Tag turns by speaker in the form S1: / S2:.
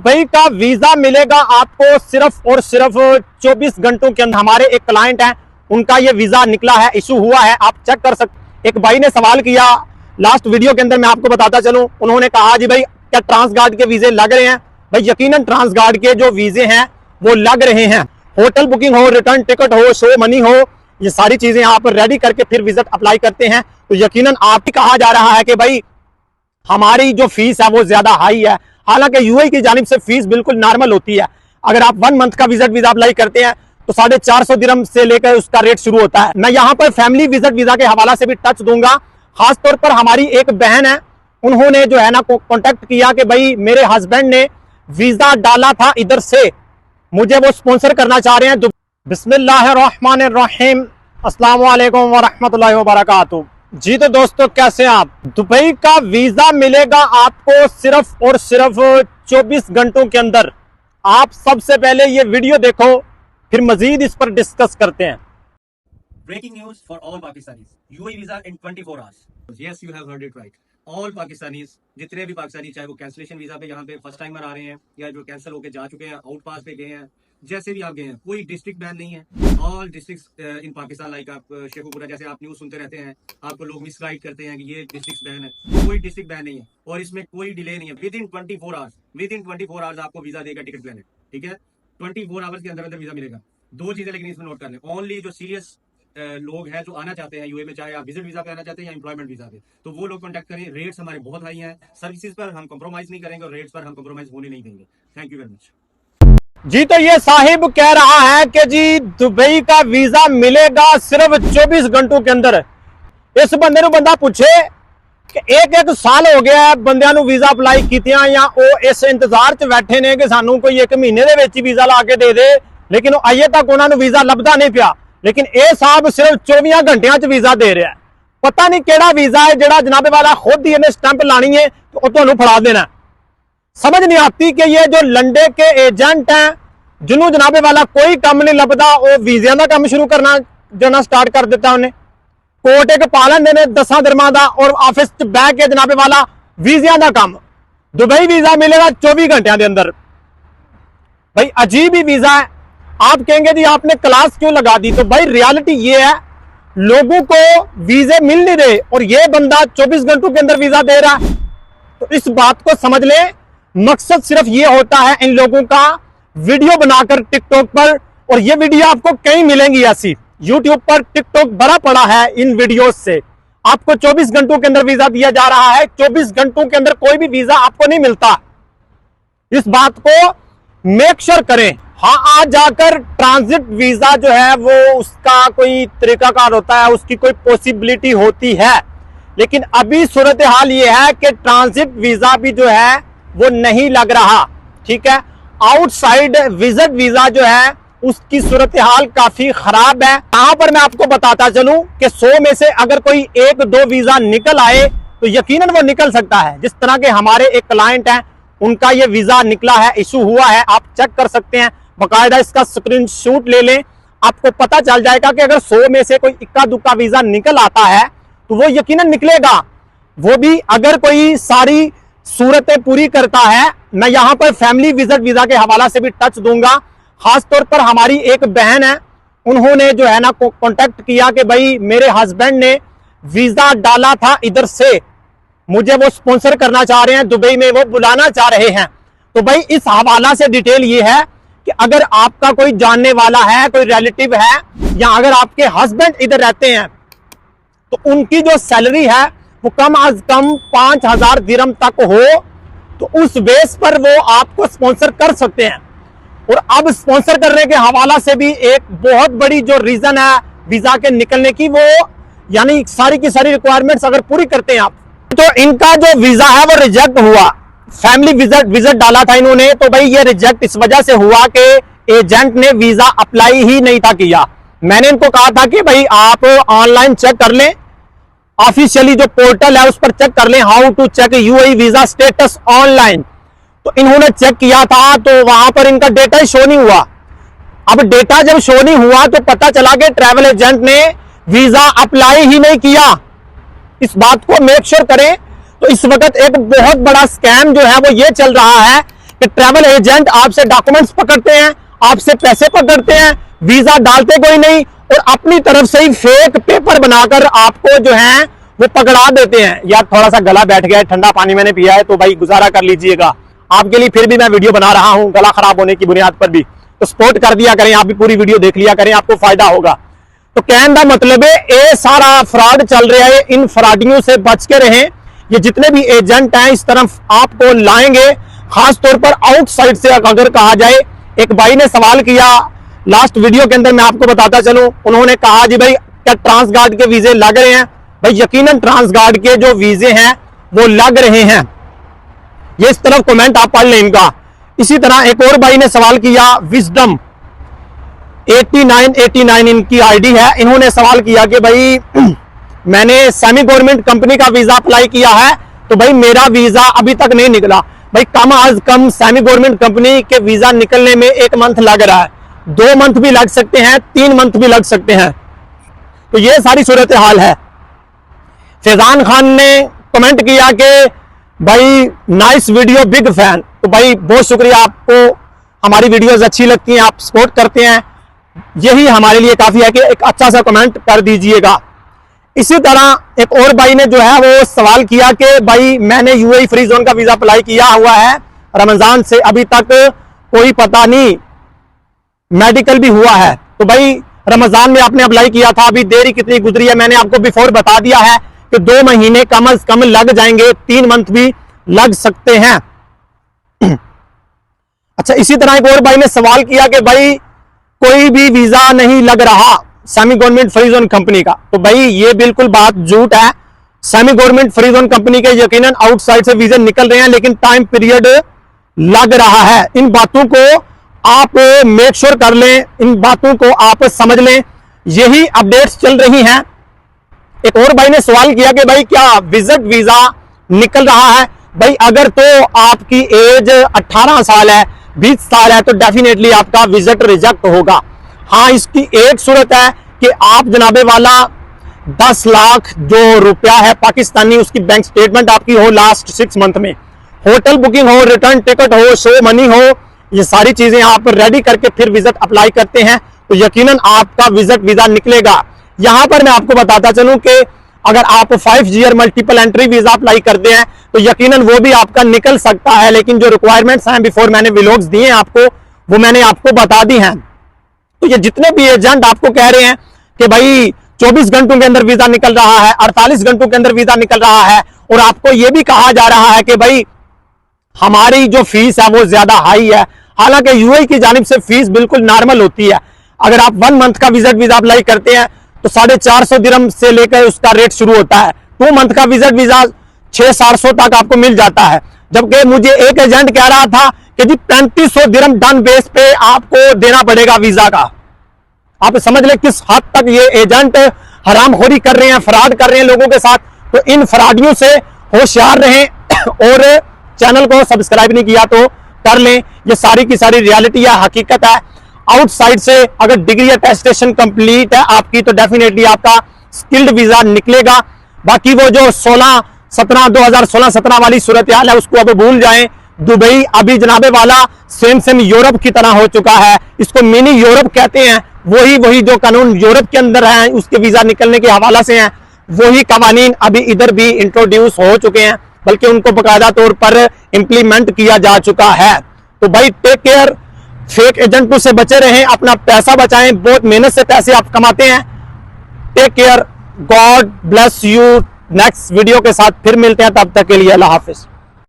S1: Dubai का visa मिलेगा आपको सिर्फ और सिर्फ 24 घंटों के अंदर। हमारे एक क्लाइंट हैं, उनका ये वीजा निकला है, इशू हुआ है, आप चेक कर सकते। एक भाई ने सवाल किया लास्ट वीडियो के अंदर, मैं आपको बताता चलूं। उन्होंने कहा जी भाई क्या ट्रांस गार्ड के वीजे लग रहे हैं? भाई यकीनन ट्रांस गार्ड के जो वीजे हैं वो लग रहे हैं। होटल बुकिंग हो, रिटर्न टिकट हो, शो मनी हो, ये सारी चीजें आप रेडी करके फिर विजिट अप्लाई करते हैं तो यकीनन आप ही कहा जा रहा है कि भाई हमारी जो फीस है वो ज्यादा हाई है। हालांकि यूएई की जानिब से फीस बिल्कुल नॉर्मल होती है। अगर आप 1 मंथ का विजिट वीजा अप्लाई करते हैं तो 450 दिरहम से लेकर उसका रेट शुरू होता है। मैं यहाँ पर फैमिली विजिट वीजा के हवाला से भी टच दूंगा। खासतौर पर हमारी एक बहन है, उन्होंने जो है ना कॉन्टेक्ट किया कि भाई मेरे हस्बैंड ने वीजा डाला था इधर से, मुझे वो स्पॉन्सर करना चाह रहे हैं। बिस्मिल्लाहिर्रहमानिर्रहीम, अस्सलाम वालेकुम वरहमतुल्लाहि वबरकातुहू। जी तो दोस्तों कैसे हैं आप? दुबई का वीजा मिलेगा आपको सिर्फ और सिर्फ 24 घंटों के अंदर। आप सबसे पहले ये वीडियो देखो, फिर मजीद इस पर डिस्कस करते हैं।
S2: Breaking news for all Pakistanis. UAE visa in 24 hours. Yes, you have heard it right. All Pakistanis, जितने भी पाकिस्तानी, चाहे वो कैंसिलेशन वीजा पे यहाँ पे फर्स्ट टाइमर आ रहे हैं या जो कैंसिल होके जा चुके हैं, आउट पास पे गए हैं, जैसे भी आप गए हैं, कोई डिस्ट्रिक्ट बैन नहीं है। ऑल डिस्ट्रिक्ट्स इन पाकिस्तान, लाइक आप शेखुपुरा, जैसे आप न्यूज सुनते रहते हैं, आपको लोग मिसगाइड करते हैं कि ये डिस्ट्रिक्ट बैन है। कोई डिस्ट्रिक्ट बैन नहीं है और इसमें कोई डिले नहीं है। विद इन 24 आवर्स आपको वीजा देगा टिकट प्लान, ठीक है। 24 आवर्स के अंदर अंदर वीजा मिलेगा। 2 चीजें लेकिन इसमें नोट कर लें। ओनली जो सीरियस लोग हैं जो आना चाहते हैं यूए में, चाहे आप विजिट वीजा पे आना चाहते हैं या एम्प्लॉयमेंट वीजा पे, तो वो लोग कांटेक्ट करें। रेट्स हमारे बहुत हाई हैं, सर्विसेज पर हम कॉम्प्रोमाइज नहीं करेंगे और रेट्स पर हम कॉम्प्रोमाइज होने नहीं देंगे। Thank you very much.
S1: जी तो ये साहिब कह रहा है कि जी दुबई का वीजा मिलेगा सिर्फ 24 घंटों के अंदर। इस बंदे ਨੂੰ बंदा पूछे कि एक साल हो गया बंदियां ਨੂੰ वीजा अप्लाई कीतियां या ਉਹ इस इंतजार च बैठे ने कि सानू कोई 1 महीने ਦੇ ਵਿੱਚ वीजा ला के दे दे, लेकिन अजे तक उन्होंने वीजा लभदा नहीं पिया। लेकिन यह साहब सिर्फ 24 घंटिया च वीजा दे रहा है। पता नहीं केड़ा वीजा है जेड़ा जनाबे वाला खुद ही इन्हें स्टैंप लानी है तो तुहानू फड़ा देना। समझ नहीं आती कि ये जो लंडे के एजेंट हैं, जिन्होंने जनाबे वाला कोई काम नहीं लभदा, वो वीजिया का काम शुरू करना जाना स्टार्ट कर दिता। उन्हें कोट एक पा लेंदे ने 10 दिरमां दा और ऑफिस च बह के जनाबे वाला वीजिया का काम। दुबई वीजा मिलेगा 24 घंटिया के अंदर। भाई अजीब ही वीजा है। आप कहेंगे जी आपने क्लास क्यों लगा दी? तो भाई रियलिटी ये है, लोगों को वीजे मिल नहीं रहे और ये बंदा 24 घंटों के अंदर वीजा दे रहा है। तो इस बात को समझ ले, मकसद सिर्फ ये होता है इन लोगों का वीडियो बनाकर टिकटॉक पर, और ये वीडियो आपको कहीं मिलेंगी ऐसी। यूट्यूब पर टिकटॉक भरा पड़ा है इन वीडियो से। आपको 24 घंटों के अंदर वीजा दिया जा रहा है। 24 घंटों के अंदर कोई भी वीजा आपको नहीं मिलता। इस बात को मेक श्योर करें। हाँ, आज जाकर ट्रांजिट वीजा जो है वो उसका कोई तरीकाकार होता है, उसकी कोई पॉसिबिलिटी होती है, लेकिन अभी सूरत हाल ये है कि ट्रांजिट वीजा भी जो है वो नहीं लग रहा, ठीक है। आउटसाइड विजिट वीजा जो है उसकी सूरत हाल काफी खराब है। यहाँ पर मैं आपको बताता चलूं कि 100 में से अगर कोई 1-2 वीजा निकल आए तो यकीनन वो निकल सकता है। जिस तरह के हमारे एक क्लाइंट हैं, उनका ये वीजा निकला है, इशू हुआ है, आप चेक कर सकते हैं। बाकायदा इसका स्क्रीनशॉट ले लें, आपको पता चल जाएगा कि अगर 100 में से कोई इक्का दुक्का वीजा निकल आता है तो वो यकीनन निकलेगा। वो भी अगर कोई सारी सूरतें पूरी करता है। मैं यहाँ पर फैमिली विजिट वीजा के हवाला से भी टच दूंगा। खासतौर पर हमारी एक बहन है, उन्होंने जो है ना कॉन्टेक्ट किया कि भाई मेरे हस्बैंड ने वीजा डाला था इधर से, मुझे वो स्पॉन्सर करना चाह रहे हैं, दुबई में वो बुलाना चाह रहे हैं। तो भाई इस हवाला से डिटेल ये है कि अगर आपका कोई जानने वाला है, कोई रिलेटिव है, या अगर आपके हस्बैंड इधर रहते हैं तो उनकी जो सैलरी है वो कम अज कम 5000 दिरहम तक हो, तो उस बेस पर वो आपको स्पॉन्सर कर सकते हैं। और अब स्पॉन्सर करने के हवाला से भी एक बहुत बड़ी जो रीजन है वीजा के निकलने की, वो यानी सारी की सारी रिक्वायरमेंट्स अगर पूरी करते हैं आप, तो इनका जो वीजा है वो रिजेक्ट हुआ। फैमिली विजिट डाला था इन्होंने, तो भाई ये रिजेक्ट इस वजह से हुआ कि एजेंट ने वीजा अप्लाई ही नहीं था किया। मैंने इनको कहा था कि भाई आप ऑनलाइन चेक कर लें, ऑफिशियली जो पोर्टल है उस पर चेक कर लें, how to check UAE visa status online. तो इन्होंने चेक किया था तो वहां पर इनका डेटा ही शो नहीं हुआ। अब डेटा जब शो नहीं हुआ तो पता चला कि ट्रैवल एजेंट ने वीजा अप्लाई ही नहीं किया। इस बात को मेक श्योर करें। तो इस वक्त एक बहुत बड़ा स्कैम जो है वो ये चल रहा है कि ट्रैवल एजेंट आपसे डॉक्यूमेंट्स पकड़ते हैं, आपसे पैसे पकड़ते हैं, वीजा डालते कोई नहीं और अपनी तरफ से ही फेक पेपर बनाकर आपको जो है वो पकड़ा देते हैं। यार थोड़ा सा गला बैठ गया है, ठंडा पानी मैंने पिया है, तो भाई गुजारा कर लीजिएगा। आपके लिए फिर भी मैं वीडियो बना रहा हूं, गला खराब होने की बुनियाद पर भी, तो सपोर्ट कर दिया करें, आप भी पूरी वीडियो देख लिया करें, आपको फायदा होगा। तो कहने का मतलब है ये सारा फ्रॉड चल रहा है, इन फ्रॉडियों से बच के रहें। ये जितने भी एजेंट हैं इस तरफ आपको लाएंगे, खासतौर पर आउटसाइड से अगर कहा जाए। एक भाई ने सवाल किया लास्ट वीडियो के अंदर, मैं आपको बताता चलूं, उन्होंने कहा जी भाई क्या ट्रांसगार्ड के वीजे लग रहे हैं? भाई यकीनन ट्रांसगार्ड के जो वीजे हैं वो लग रहे हैं। ये इस तरफ कमेंट आप पढ़ लें इनका। इसी तरह एक और भाई ने सवाल किया, विजडम 8989 इनकी आईडी है, इन्होंने सवाल किया कि भाई मैंने सेमी गवर्नमेंट कंपनी का वीजा अप्लाई किया है, तो भाई मेरा वीजा अभी तक नहीं निकला। भाई कम आज कम सेमी गवर्नमेंट कंपनी के वीजा निकलने में 1 मंथ लग रहा है, 2 मंथ भी लग सकते हैं, 3 मंथ भी लग सकते हैं। तो ये सारी सूरत हाल है। फैजान खान ने कमेंट किया कि भाई नाइस वीडियो, बिग फैन। तो भाई बहुत शुक्रिया, आपको हमारी वीडियोस अच्छी लगती हैं, आप सपोर्ट करते हैं, यही हमारे लिए काफी है कि एक अच्छा सा कमेंट कर दीजिएगा। इसी तरह एक और भाई ने जो है वो सवाल किया कि भाई मैंने यूएई फ्री जोन का वीजा अप्लाई किया हुआ है, रमजान से अभी तक कोई पता नहीं, मेडिकल भी हुआ है। तो भाई रमजान में आपने अप्लाई किया था, अभी देरी कितनी गुजरी है मैंने आपको बिफोर बता दिया है कि 2 महीने कम से कम लग जाएंगे, 3 मंथ भी लग सकते हैं। अच्छा, इसी तरह एक और भाई ने सवाल किया कि भाई कोई भी वीजा नहीं लग रहा semi government free zone company का। तो भाई ये बिल्कुल बात झूठ है। Semi government free zone company के यकीनन आउटसाइड से वीजे निकल रहे हैं, लेकिन टाइम पीरियड लग रहा है। इन बातों को आप मेक श्योर कर लें, इन बातों को आप समझ लें, यही अपडेट्स चल रही हैं। एक और भाई ने सवाल किया कि भाई क्या विजिट वीजा निकल रहा है? भाई अगर तो आपकी एज 18 साल है, 20 साल है, तो डेफिनेटली आपका विजिट रिजेक्ट होगा। हाँ, इसकी एक सूरत है कि आप जनाबे वाला 10 लाख जो रुपया है पाकिस्तानी, उसकी बैंक स्टेटमेंट आपकी हो लास्ट 6 मंथ में, होटल बुकिंग हो, रिटर्न टिकट हो, शो मनी हो, ये सारी चीजें आप रेडी करके फिर विजिट अप्लाई करते हैं तो यकीनन आपका विजिट वीजा निकलेगा। यहां पर मैं आपको बताता चलूं कि अगर आप 5 year multiple entry visa apply करते हैं तो यकीनन वो भी आपका निकल सकता है, लेकिन जो रिक्वायरमेंट्स हैं बिफोर मैंने व्लॉग्स दिए हैं आपको, वो मैंने आपको बता दी हैं। तो ये जितने भी एजेंट आपको कह रहे हैं कि भाई 24 घंटों के अंदर वीजा निकल रहा है, 48 घंटों के अंदर वीजा निकल रहा है, और आपको यह भी कहा जा रहा है कि भाई हमारी जो फीस है वो ज्यादा हाई है, हालांकि यूएई की जानिब से फीस बिल्कुल नॉर्मल होती है। अगर आप 1 मंथ का विजिट वीजा अप्लाई करते हैं तो 450 दिरहम से लेकर उसका रेट शुरू होता है। 2 मंथ का विजिट वीजा 600-700 तक आपको मिल जाता है। जबकि मुझे एक एजेंट कह रहा था कि जी 3500 दिरहम डन बेस पे आपको देना पड़ेगा वीजा का। आप समझ लें किस हद तक ये एजेंट हरामखोरी कर रहे हैं, फ्रॉड कर रहे हैं लोगों के साथ। तो इन फ्रॉडियों से होशियार रहें और चैनल को सब्सक्राइब नहीं किया तो कर लें। ये सारी की सारी रियलिटी है, हकीकत है। आउटसाइड से अगर डिग्री अटेस्टेशन कंप्लीट है आपकी तो डेफिनेटली आपका स्किल्ड वीजा निकलेगा। बाकी वो जो 2016-17 वाली सूरत हाल है उसको अब भूल जाएं। दुबई अभी जनाबे वाला सेम यूरोप की तरह हो चुका है, इसको मिनी यूरोप कहते हैं। वही जो कानून यूरोप के अंदर है उसके वीजा निकलने के हवाला से हैं, वही कवानीन अभी इधर भी इंट्रोड्यूस हो चुके हैं, बल्कि उनको बाकायदा तौर पर इंप्लीमेंट किया जा चुका है। तो भाई टेक केयर, फेक एजेंटों से बचे रहें, अपना पैसा बचाएं, बहुत मेहनत से पैसे आप कमाते हैं। Take care, God bless you. Next video के साथ फिर मिलते हैं, तब तक के लिए अल्लाह हाफिज।